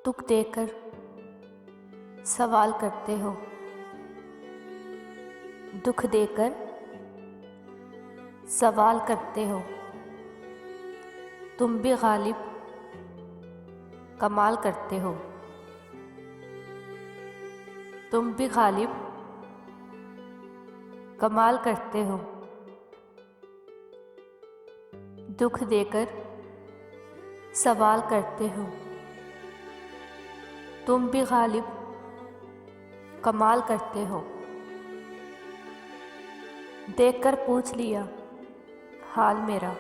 दुख देकर सवाल करते हो, दुख देकर सवाल करते हो। तुम भी गालिब कमाल करते हो, तुम भी गालिब कमाल करते हो। दुख देकर सवाल करते हो, तुम भी गालिब कमाल करते हो। देखकर पूछ लिया हाल मेरा,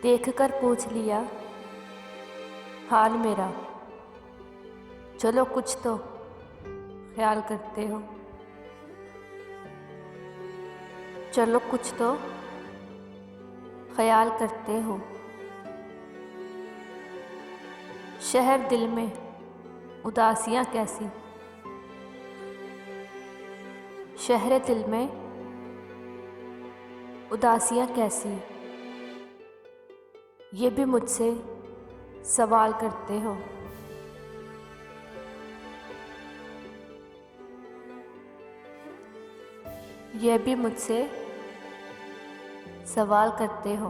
देखकर पूछ लिया हाल मेरा। चलो कुछ तो ख्याल करते हो, चलो कुछ तो ख्याल करते हो। शहर दिल में उदासियाँ कैसी, शहर दिल में उदासियाँ कैसी, ये भी मुझसे सवाल करते हो। ये भी मुझसे सवाल करते हो।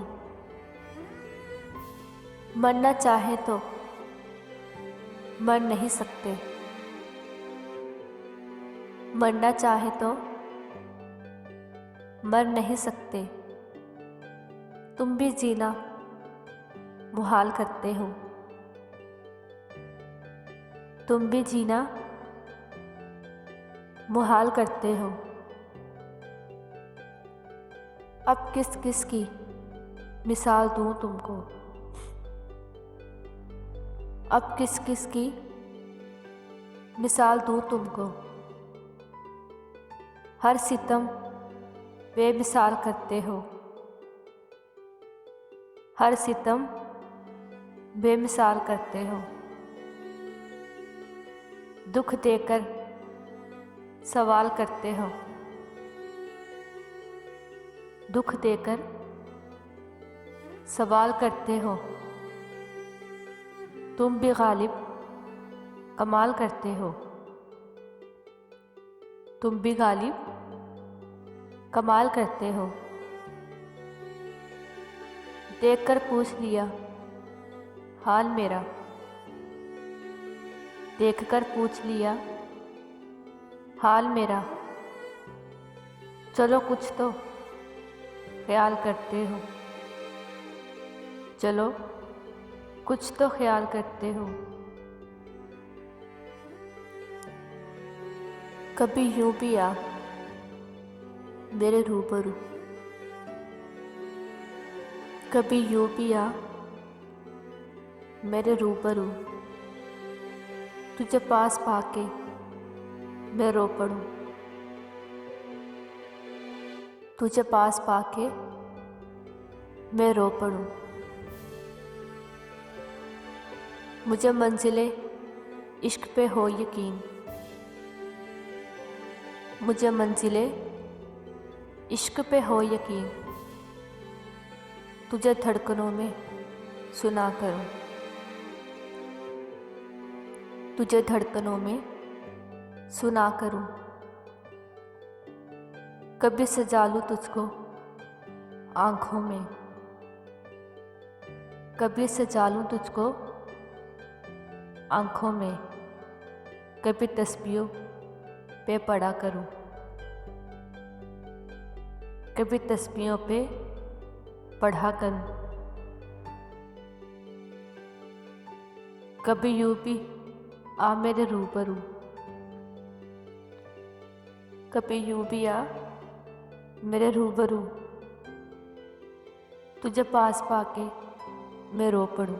मरना चाहे तो मर नहीं सकते, मरना चाहे तो मर नहीं सकते। तुम भी जीना मुहाल करते हो, तुम भी जीना मुहाल करते हो। अब किस किस की मिसाल दूं तुमको, अब किस किस की मिसाल दूं तुमको। हर सितम बेमिसाल करते हो, हर सितम बेमिसाल करते हो। दुख देकर सवाल करते हो, दुख देकर सवाल करते हो। तुम भी गालिब कमाल करते हो, तुम भी गालिब कमाल करते हो। देखकर पूछ लिया हाल मेरा, देखकर पूछ लिया हाल मेरा। चलो कुछ तो ख्याल करते हो, चलो कुछ तो ख्याल करते हो। कभी यूं भी आ मेरे रूबरू, कभी यूं भी आ मेरे रूबरू। तुझे पास पाके मैं रो पड़ूं, तुझे पास पाके मैं रो पड़ूं। मुझे मंजिले इश्क पे हो यकीन, मुझे मंजिले इश्क पे हो यकीन। तुझे धड़कनों में सुना करूं, तुझे धड़कनों में सुना करूं। कभी सजा लूं तुझको आँखों में, कभी सजा लूं तुझको आँखों में। कभी तस्बीहों पे पढ़ा करूं, कभी तस्बीहों पे पढ़ा करूं। कभी यूं भी आ मेरे रूबरू, कभी यूं भी आ मेरे रूबरू। तुझे पास पाके मैं रो पड़ूं,